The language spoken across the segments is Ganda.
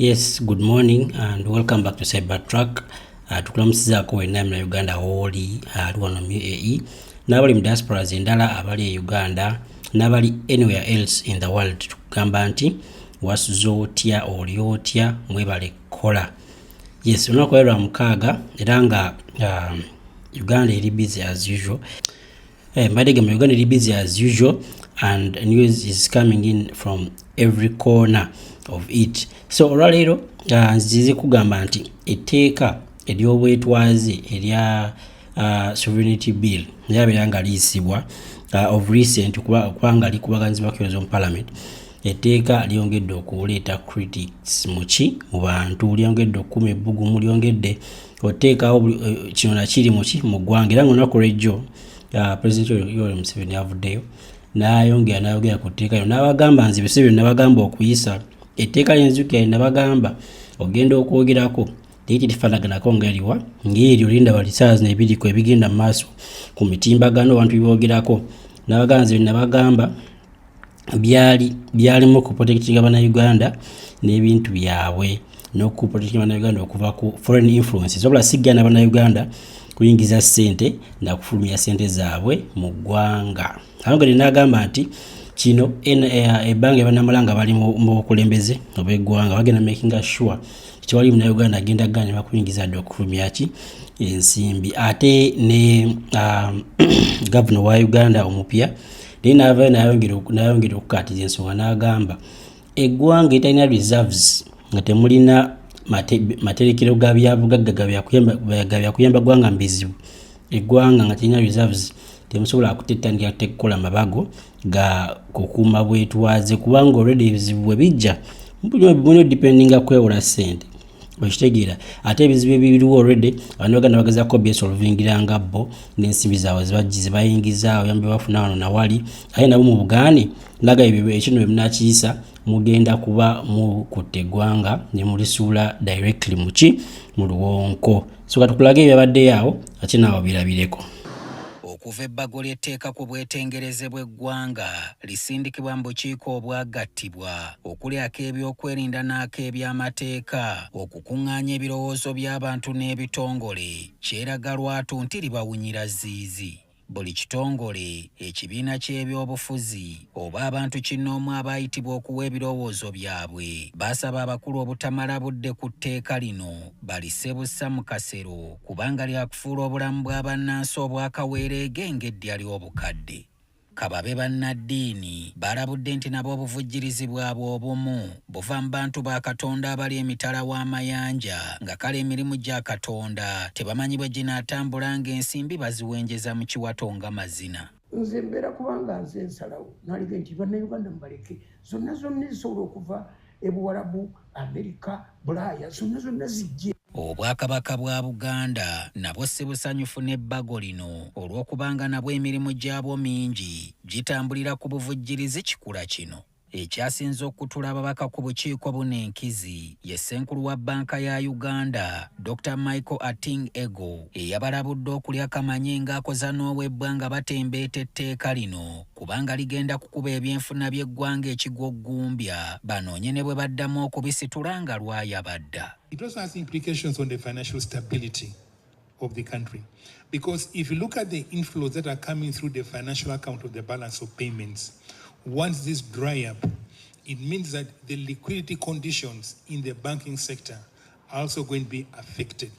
Yes, good morning and welcome back to Cybertruck. Tukulamusizaako wenna mu Uganda woli ali wano mu UAE n'abali mu diasporas endala abali e Uganda n'abali anywhere else in the world. Tukugamba nti wasuze otya oli otya mwebale kola. Yes, olunaku lwa mukaaga era nga Uganda eri busy as usual. Mbadde mu Uganda eri busy as usual and news is coming in from every corner of it. So olwaleero nzize kugamba nti etteeka ery'obwetwaze erya sovereignty bill lyabeera nga liyisibwa of recent kubanga likubaganizibwa mu parliament. Etteeka lyongedde okuleeta critics mu bantu, lyongedde okukuma ebbugumu, lyongedde oteekawo kino nakiri mu ggwanga era ng'olunaku lw'ejjo President Yoweri Museveni avuddeyo n'ayogera ku tteeka lino n'abagamba nti bise bye nabagamba okuyisa etteeka ly'enzukira nabagamba ogenda okwogerako liti lifaanaganako ng'eriwa ng'eryo linda balisaazi n'ebiriko ebigenda mu maaso ku mitimbagano abantu biboogerako n'abagamba nti bye nabagamba byalimu kuprotectinga bannayuganda n'ebintu byabwe n'okuprotectinga bannayuganda okuva ku foreign influences wabula sigana bannayuganda kuyingiza ssente na kufulumya ssente zaabwe mu ggwanga. Awongere n'agamba nti kino ebbanga bannamulanga bali mu bukulembeze obw'eggwanga bagenda making sure tewali munnayuganda agenda ganya bakuyingiza dde okufulumya ki ensimbi. Ate ne gavana wa Uganda omupya naye n'avaayo n'ayongera okukaatiza ensonga n'agamba eggwanga etalina reserves nga temulina materekero ga byabugagga byakuyamba ggwanga mbizibu. Eggwanga nga terina reserves temusobola kutettanira kukola mabago ga kukuuma bwetwaze kubanga already ebizibu bwe bijja mubino dependinga kwewola ssente okitegeera. Ate ebizibu ebiriwo already abantu baganda bagezaako byesolvingiranga bo n'ensimbi zaabwe zibayingizaawo yambe bafuna wano nawali aye nabo mu bugaani laga ekino bwe munakiyisa mugenda kuba mukutte eggwanga ne mulisuula directly mu luwonko. So katukulage ebyabaddeyo awo ate naawe birabireko. Okuva ebbago ly'etteeka ku bwetengereze bw'eggwanga lisindikibwa mu bukiiko obwagattibwa okuli ak'ebyokwerinda n'ak'ebyamateeka okukuŋŋaanya ebirowoozo by'abantu n'ebitongole kyeraga lwatu nti libawunyira ziizi. Buli kitongole, ekibiina ky'ebyobufuzi oba abantu kinnoomu abaayitibwa okuwa ebirowoozo byabwe basaba abakulu obutamala budde ku tteeka lino balise bussa mu kasero kubanga lyakufuula obulamu bw'abannansi obwakaweereege ng'eddya ly'obukadde. Kababe bannaddiini balabudde nti nabo obuvujjirizi bwabwe obumu buva mu bantu ba Katonda abali emitala w'amayanja nga kale emirimu gya Katonda tebamanyi bwe ginaatambula ng'ensimbi baziwenjeza mu kiwato nga mazina. Nze mbeera kubanga nze nsalawo nalige nti bannayuganda mubaleke zonna zisobola okuva ebuwalabu Amerika Bulaaya zonna zijje. Obwakabaka bwa Buganda nabwo si busanyufu n'ebbago lino olw'okubanga nabwo emirimu gyabwo mingi gitambulira ku buvujjirizi kikula kino. Ekyasinze okutula ababaka ku bukiiko buno enkizi ye ssenkulu wa bbanka ya Uganda Dr. Michael Ating Ego eyabalabudde okulya kamanye ng'akoza n'ow'ebbwa nga batembeeta etteeka lino kubanga ligenda kukuba ebyenfuna by'eggwanga ekigwoggumbya banoonye ne bwe baddamu okubisitula nga lwayabadda. It also has implications on the financial stability of the country. Because if you look at the inflows that are coming through the financial account of the balance of payments, once this dry up, it means that the liquidity conditions in the banking sector are also going to be affected.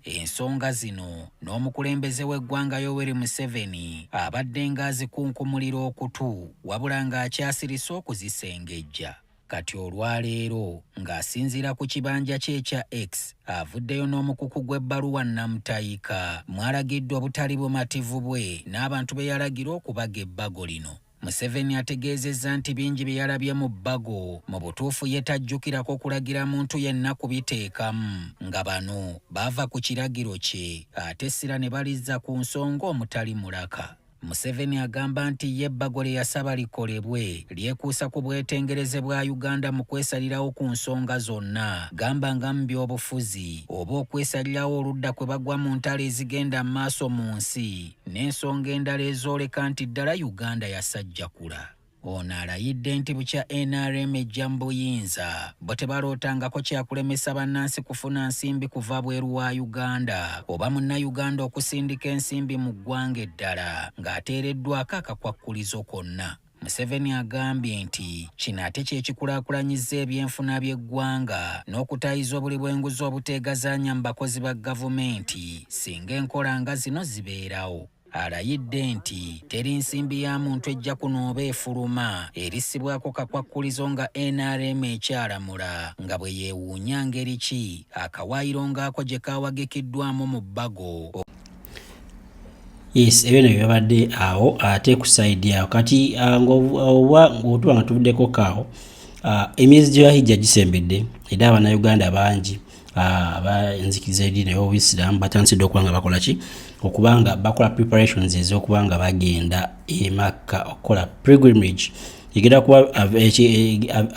Ensonga zino n'omukulembeze w'eggwanga Yoweri Museveni abadde ng'azikunkumulira okutu wabula ng'akyasirisa okuzisengejja. Kati olwaleero ng'asinziira ku kibanja kye ekya X avuddeyo n'omukuku gw'ebbaluwa nnamutayika mwalagiddwa obutali bumativu bwe n'abantu be yalagira okubaga ebbago lino. Museveni ategeezezza nti bingi bye yalabye mu bbago mu butuufu ye tajjukirako kulagira muntu yenna kubiteekamu nga bano baava ku kiragiro kye ate essira ne balizza ku nsonga omutali mulaka. Museveni agamba nti ye ebbago lye yasaba likolebwe lyekuusa ku bwetengereze bwa Uganda mu kwesalirawo ku nsonga zonna gamba nga mu by'obufuzi oba okwesalirawo oludda kwe bagwa mu ntalo ezigenda mu maaso mu nsi n'ensonga endala ezooleka nti ddala Uganda yasajjakula. ono alayidde nti bukya NRM ejja mu buyinza bwe tebalootangako kyakulemesa bannansi kufuna nsimbi kuva bweru wa Uganda oba munnayuganda okusindika ensimbi mu ggwanga eddala ng'ateereddwako akakwakkulizo konna. Museveni agambye nti kino ate kyekikulaakulanyizza ebyenfuna by'eggwanga n'okutayiza obuli bw'enguzi obuteegazaanya mu bakozi ba gavumenti singa enkola nga zino zibeerawo. Alayidde nti teri nsimbi ya muntu ejja kunooba efuluma erissibwako kakwakkulizo nga NRM ekyalamula nga bwe yeewuunya ngeri ki akawaayiro ng'ako gye kaawagikiddwamu mu bbago. Yes, ebyo nebyo byabadde awo ate ku side yawo kati ng'otuba nga tuvuddeko kaawo emyezi gye bahijja gisembedde era abannayuganda bangi abanzikiriza eddiini ey'Obuyisiraamu batandise okuba nga bakola ki okubanga bakola preparations ez'okuba nga bagenda e Makka okukola pilgrimage. Egenda kuba a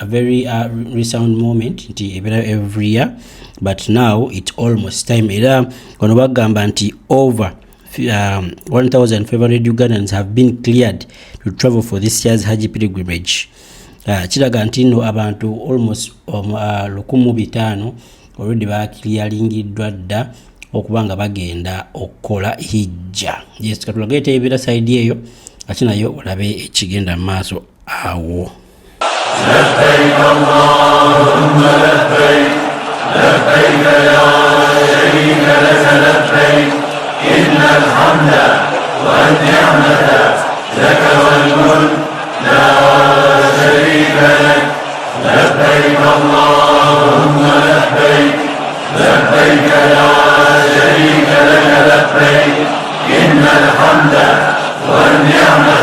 very resound moment nti ebeera every year, but now it's almost time. Era wano bagamba nti over 1,500 Ugandans have been cleared to travel for this year's Hajj pilgrimage. Kiraga nti no abantu almost 1,500 already bakiliyalingiddwa dda okuba nga bagenda okukola hijja. Yes, katulage tebeera side eyo ate nayo olabe ekigenda mu maaso awo. لبيك اللهم لبيك لبيك لا شريك لك لبيك إن الحمد والنعمة لك والملك لا شريك لك لبيك اللهم لبيك لبيك لا شريك لك لبيك إن الحمد والنعمة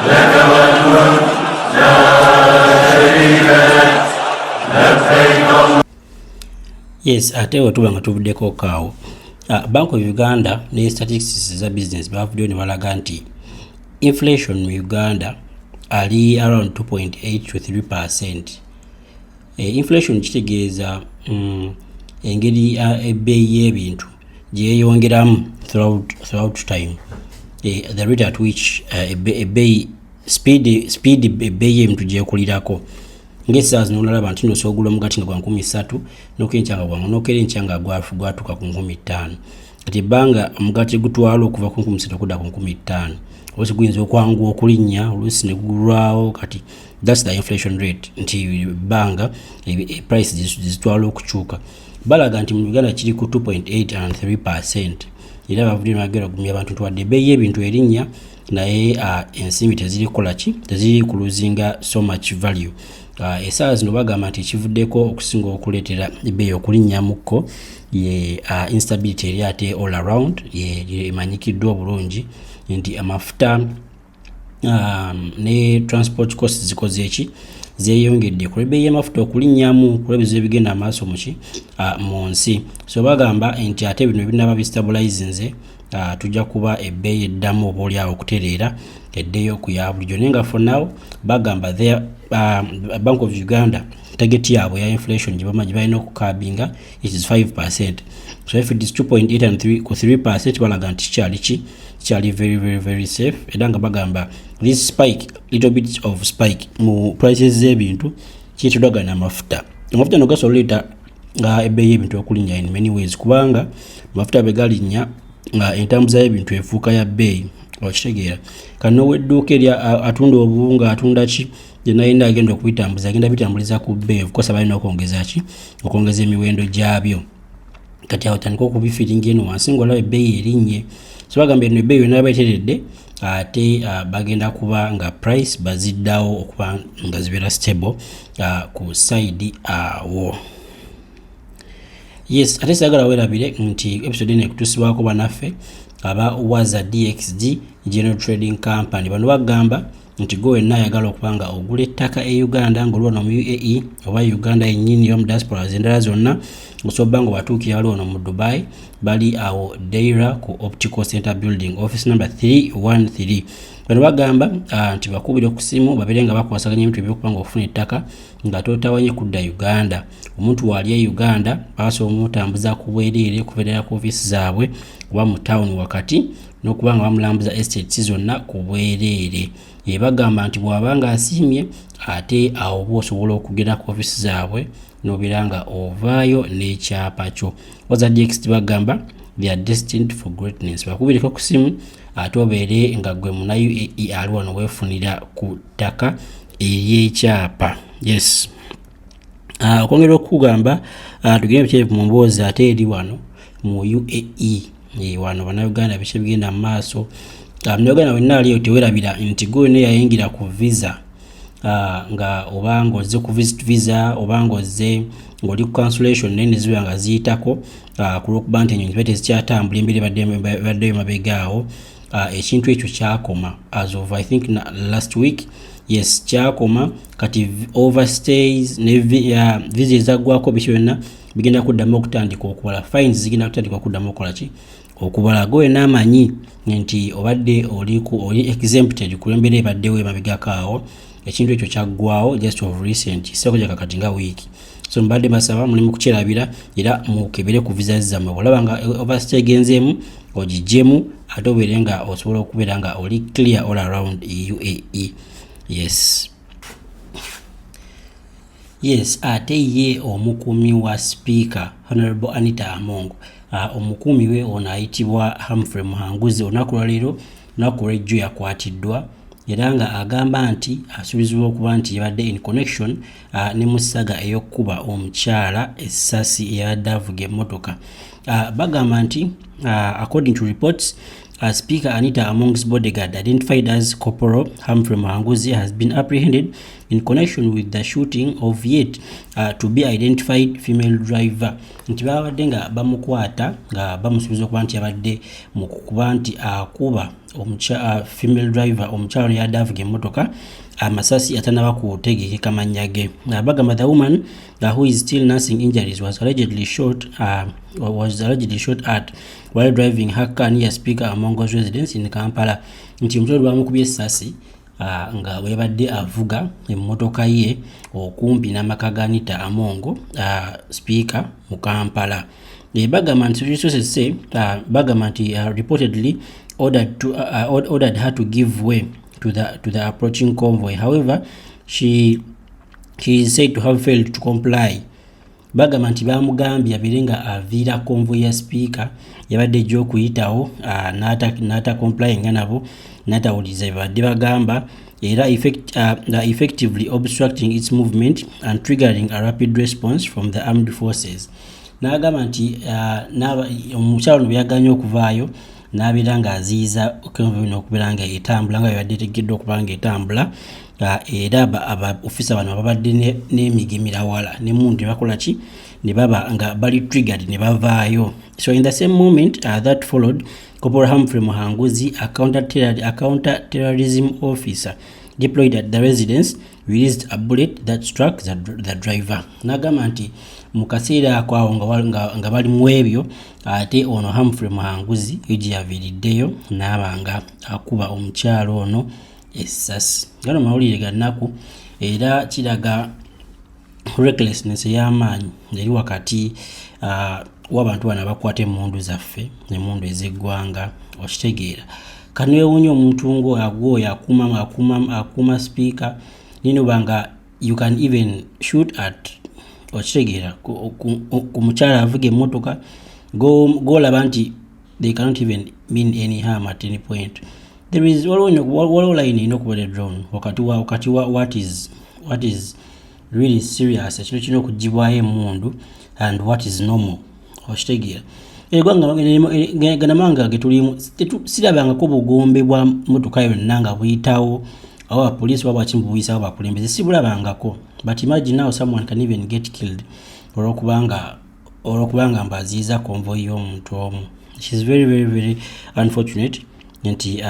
لك والملك لا شريك لك لبيك اللهم. Yes, ate wetuba nga tuvuddeko kaawo. Bank of Uganda ne statistics za business bavuddeyo ne balaga nti inflation mu Uganda ali around 2.8 to 3%. Inflation kitegeeza engeri ebbeeyi y'ebintu gye yeeyongeramu throughout time. The rate at which ebbeeyi speed ebbeeyi y'ebintu gyekulirako. Ngesa zino nalaba nti no sogula mugati nga gwa 13 n'okyenkyanga gwa n'okere enkyanga gwatuka ku 15. Kati banga mugati gutwala okuva ku 13 kudda ku 15. Olusi guyinza okwanguwa okulinnya olusi ne gulwawo kati that's the inflation rate nti banga price zitwala okukyuka. Balaga nti mu Uganda kiri ku 2.8 and 3%. Era bavudde magero gumya abantu twadde ebbeeyi y'ebintu erinnya naye ensimbi tezirikola ki teziri kuluzinga so much value. Esaawa zino bagamba nti ekivuddeko okusinga okuleetera ebbeeyi okulinnyamuko ye instability eri ate all around ye emanyikiddwa obulungi nti amafuta ne transport costs zikoze eki zeeyongedde ku ebbeeyi y'amafuta okulinnyamu kulebezo ebigenda amaaso mu nsi. So bagamba nti ate bino ebinaba bistabilizinze tujja kuba ebbeeyi eddamu oba oli awo okutereera eddeyo ku ya bulijjo naye nga for now bagamba Bank of Uganda target yaabwe ya inflation gye balina okukabinga it is 5%. So if it is 2.8 and 3% balaga nti kyali very very very safe. Era nga bagamba this spike little bit of spike mu prices z'ebintu kyetudagana amafuta no gasoleeta ebbeeyi y'ebintu okulinnya in many ways kubanga amafuta begalinnya entambuza y'ebintu efuuka ya bbeeyi okitegeera. Kano wedduuka erya atunda obuwunga atunda ki yena yenda agenda okubitambuza agenda bitambuliza ku bbeeyi kosa balina okwongeza emiwendo gyabyo. Kati awo tandika okubifiringa eno wansi ng'olaba ebbeeyi erinnye. So bagamba eno ebbeeyi yonna baeteredde ate bagenda kuba nga price baziddawo okuba nga zibeera stable ku side awo. Yes, ate sagala werabire nti episode eno ekutusibwako banaffe aba Waza DXG General Trading Company. Bano bagamba nti gwe wenna ayagala okuba nga ogula ettaka e Uganda ng'olwana mu UAE oba Uganda yennyini yo mu diaspora endala zonna osobola nga watuukira wali wano mu Dubai bali awo Deira ku Optical Center Building office number 313. Bano bagamba nti bakubire ku simu babere nga bakwasaganya ebintu ebyokuba nga okufuna ettaka nga totawanye kudda Uganda. Omuntu wali e Uganda basobola omutambuza ku bwereere kubeerera ku office zaabwe oba mu town wakati n'okuba nga bamulambuza estates zonna ku bwereere. bagamba nti bw'abanga asiimye ate awo oba osobola okugenda ku ofisi zaabwe n'obeera nga ovaayo n'ekyapa kyo. Ozadx bagamba they are destined for greatness. Bakubireko ku simu ate obeere nga gwe muna UAE ali wano weefunira ku ttaka ery'ekyapa. Yes. Okwongera okugamba tugende bikyefu mu mboozi ate eri wano mu UAE wano bannayuganda biki bigenda mu maaso. Munnayuganda wenna aliyo tewerabira nti gwe ne yayingira ku visa nga oba ng'ozze ku visit visa oba ng'ozze ng'oli ku cancellation naye ne ziba nga ziyitako ku lw'okuba nti ennyonyi ziba tezikyatambula embiri baddeyo mabega awo. Ekintu ekyo kyakoma as of I think last week. Yes, kyakoma kati overstays ne visa ezaggwako biki byonna bigenda kuddamu okutandika okubala. Fines zigenda kutandika okuddamu okukola ki okubala. Gwe n'amanyi nti obadde oli exempted ku lembera ebaddewo emabegako awo. Ekintu ekyo kyaggwawo just of recent sekoja kakati nga week. So mbadde basaba mulimu kukyerabira era mukebere ku visa zammwe. Olaba nga overstay genzeemu ogijjemu ate obeere nga osobola okubeera nga oli clear all around UAE. Yes. Ate ye omukuumi wa speaker Honorable Anita Among, omukuumi we ono ayitibwa Humphrey Muhanguzi. Olunaku lwaleero lunaku lw'ejjo yakwatiddwa era nga agamba nti asuubizibwa okuba nti yabadde in connection ne mu ssaga ey'okkuba omukyala essasi eyabadde avuga emmotoka. Bagamba nti according to reports, Speaker Anita Among's bodyguard, identified as Corporal Humphrey Muhanguzi, has been apprehended in connection with the shooting of yet to be identified female driver. Nti babadde nga bamukwata nga bamusuubiza okuba nti yabadde mu kuba nti akuba female driver omukyalo yadde avuga emmotoka amasasi atanaba kutegekeka mannya ge. Bagamba the woman who is still nursing injuries was allegedly shot at while driving her car near Speaker Among's residence in Kampala. Nti omukyalo bamukubye essasi nga webadde avuga emmotoka ye okumpi n'amaka ga Anita Among Speaker mu Kampala. Bagamba nti sources say bagamba nti reportedly ordered her to give way to the approaching convoy. However, she is said to have failed to comply. Bagamba nti bamugambye abeere nga aviira convoy ya speaker yabadde ejja okuyitawo n'ata comply nga nabo n'atawuliriza bye bagamba era effectively obstructing its movement and triggering a rapid response from the armed forces. N'agamba nti omukyalo bwe yaganye okuvaayo n'abeera nga aziyiza convoy n'okubeera nga etambula nga yabadde etegeddwa okuba nga etambula. Era aba-officer bano babadde n'emigemirawala n'emmundu ne bakola ki ne baba nga bali triggered ne bavaayo. So in the same moment that followed, Corporal Humphrey Muhanguzi, a counter-terrorism officer deployed at the residence, released a bullet that struck the driver. N'agamba nti mu kaseera ako awo nga bali mu ebyo ate ono Humphrey Muhanguzi gye yaviiriddeyo n'aba nga akuba omukyalo ono essasi. Gano mawulire ga nnaku era kiraga recklessness ey'amaanyi eri wakati w'abantu bano abakwata emmundu zaffe emmundu ez'eggwanga. Okitegeera kaniwewuunya omuntu ng'oyo akuuma speaker ninoba nga you can even shoot at okitegeera ku mukyala avuga emmotoka golaba nti they cannot even mean any harm at any point. There is waliwo line erina okubeera drawn wakati wa what is really serious ekintu kirina okugibwayo emmundu and what is normal. Okitegeera eggwanga getulimu sirabangako bugombe bwa mmotoka yonna nga buyitawo awo apoliisi baba bakimubuyisa abo bakulembeze sibulabangako. But imagine now someone can even get killed olwokubanga mbaziyiza convoy y'omuntu omu. It is very very very unfortunate nti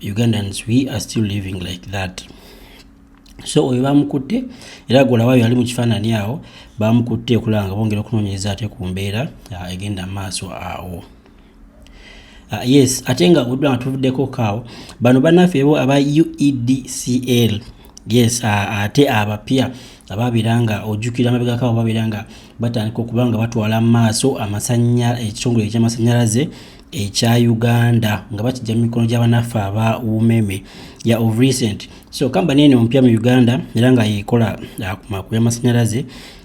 Ugandans we are still living like that. So oyo bamukutte era golawayo ali mu kifaananyi awo bamukutte okulanga bongera okunoonyereza ate ku mbeera egenda maaso awo. Yes, ate nga udwa tuvuddeko kaawo bano bannaffe bo aba UEDCL. Yes, ate abapya ababiranga ojjukira mabega kaawo babiranga batandika okubanga batwala maaso ekitongole eky'amasannyalaze ekya Uganda nga bakijja mu mikono gy'abannaffe aba UMEME ya of recent. So kampani eno mpya mu Uganda era nga yekola ku makulu y'amasannyalaze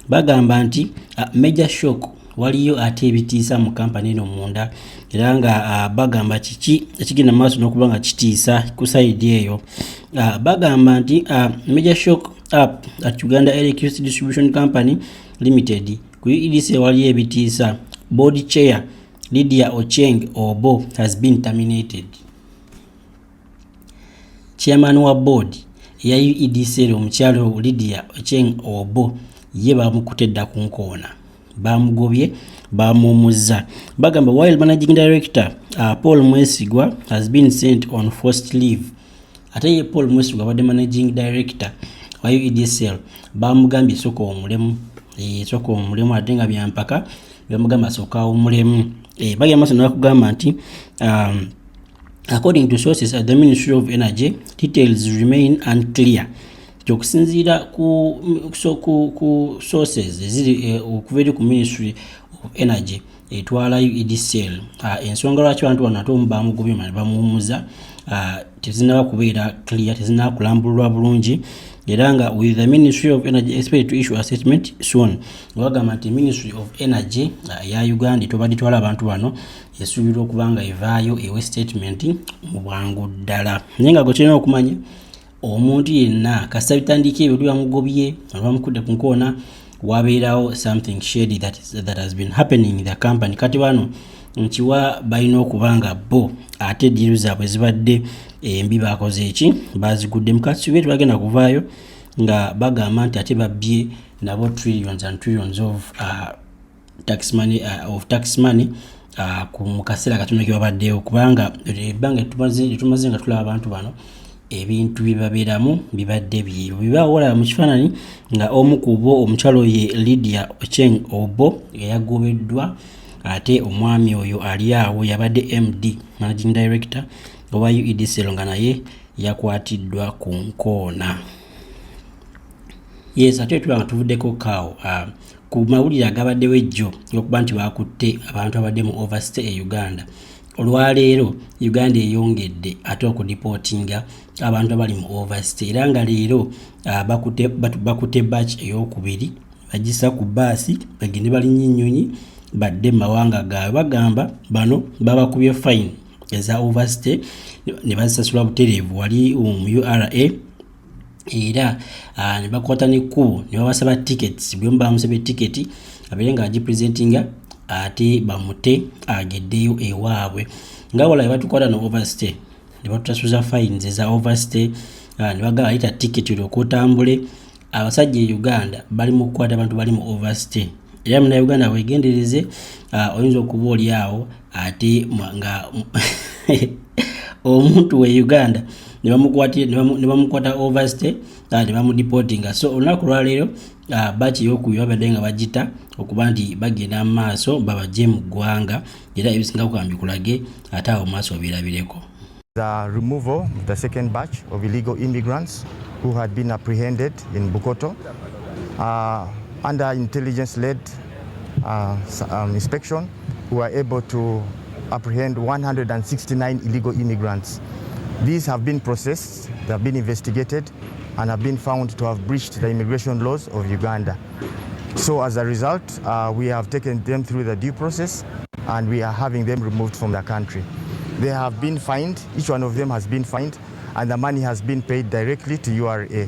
bagamba nti major shock waliyo ate ebitiisa mu kampani eno munda era nga bagamba kiki ekigenda maaso n'okuba nga kitiisa ku side eyo. Bagamba nti major shock up at Uganda Electricity Distribution Company Limited ku EDC waliyo ebitiisa. Board chair Lydia Ocheng Obo has been terminated. Chairman wa board ya EDC omukyalo Lydia Ocheng Obo ye bamukutedda ku nkoona, bamugobye, bamumuzza. Bagamba while managing director Paul Mwesigwa has been sent on forced leave. Ate ye Paul Mwesigwa badde managing director wa EDCL bamugambye soko omulemu, soko omulemu ate nga byampaka bamugamba soka omulemu. Bagamba sono bakugamba nti according to sources at the Ministry of Energy, details remain unclear. Okusinziira ku sources eziri okuva ku Ministry of Energy etwala EDCL, ensonga lwaki abantu bano ate omu bamugobye bamuwumuza tezinaba kubeera clear, tezinaba kulambulwa bulungi. Era nga with the Ministry of Energy expected to issue a statement soon. Bagamba nti Ministry of Energy ya Uganda tobaditwala abantu bano esuubirwa okuba nga evaayo ewe statement mu bwangu ddala. Naye nga gwe tulina okumanya omuntu yenna kasita bitandika ebyo bamugobye bamukudde ku nkoona wabeerawo something shady that has been happening in the company. Kati bano nkiwa balina okuba nga bo ate diiru zaabwe zibadde embi bakoze eki bazigudde mukasubi bagenda kuvaayo nga bagamba nti ate babbye nabo trillions and trillions of tax money ku mukaseera katono kebabaddeyo, kubanga ebbanga tumaze nga tulaba abantu bano ebintu bibabeeramu bibadde byeru. Bibawola mu kifaananyi nga omu ku bo omukyalo ye Lydia Ocheng Obo yagobeddwa, ate omwami oyo ali awo yabadde MD managing director owa EDCL nga naye yakwatiddwa ku nkoona. Yes, ate tulanga tuvuddeko kaawo ku mawulire agabaddewo ejjo okuba nti bakutte abantu abadde mu overstay e Uganda. Olwaleero Uganda eyongedde ate okudipotinga abantu abali mu overstay era nga leero bakutte batch ey'okubiri bagisa ku baasi bagende balinnya ennyonyi badde mawanga gaabwe. Bagamba bano babakubye fine eza overstay ne bazisasula butereevu wali mu URA era ne bakwata n'ekkubo ne babasaba tickets. Bwe bamusabye tiketi abeere nga agipresentinga ate bamute ageddeyo ewaabwe. Nga wala batukwata no overstay ne batutasuza fines eza overstay ne bagala ayita tiketi okutambule. Abasajja e Uganda bali mu kukwata abantu bali mu overstay era mu Uganda wegendereze oyinza okuba oli awo ate nga omuntu we Uganda ne bamukwata overstay ne bamudipotinga. So olunaku lwaleero baki y'okubiri babadde nga bagita okuba nti bagenda mu maaso babajje mu ggwanga era ebisinga kukambi kulage ate awo maaso birabireko. The removal of the second batch of illegal immigrants who had been apprehended in Bukoto under intelligence-led inspection, we were able to apprehend 169 illegal immigrants. These have been processed, they have been investigated, and have been found to have breached the immigration laws of Uganda. So as a result, we have taken them through the due process and we are having them removed from the country. They have been fined, each one of them has been fined, and the money has been paid directly to URA.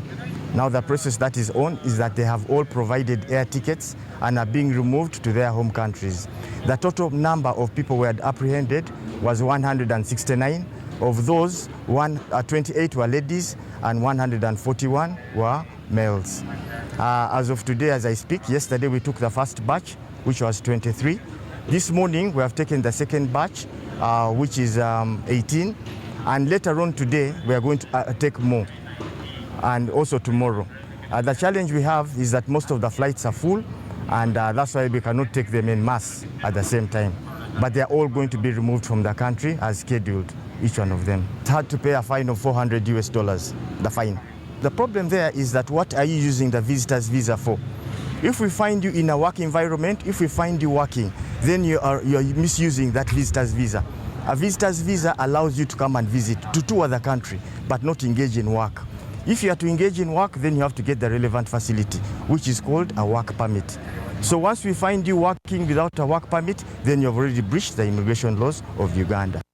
Now the process that is on is that they have all provided air tickets and are being removed to their home countries. The total number of people we had apprehended was 169. Of those, 28 were ladies and 141 were males. As of today, as I speak, yesterday we took the first batch, which was 23. This morning we have taken the second batch, which is 18. And later on today, we are going to take more. And also tomorrow. The challenge we have is that most of the flights are full, and that's why we cannot take them in mass at the same time. But they are all going to be removed from the country as scheduled, each one of them. It's hard to pay a fine of $400 US, the fine. The problem there is that what are you using the visitor's visa for? If we find you in a work environment, if we find you working, then you are misusing that visitor's visa. A visitor's visa allows you to come and visit, to tour the country, but not engage in work. If you are to engage in work, then you have to get the relevant facility, which is called a work permit. So once we find you working without a work permit, then you have already breached the immigration laws of Uganda.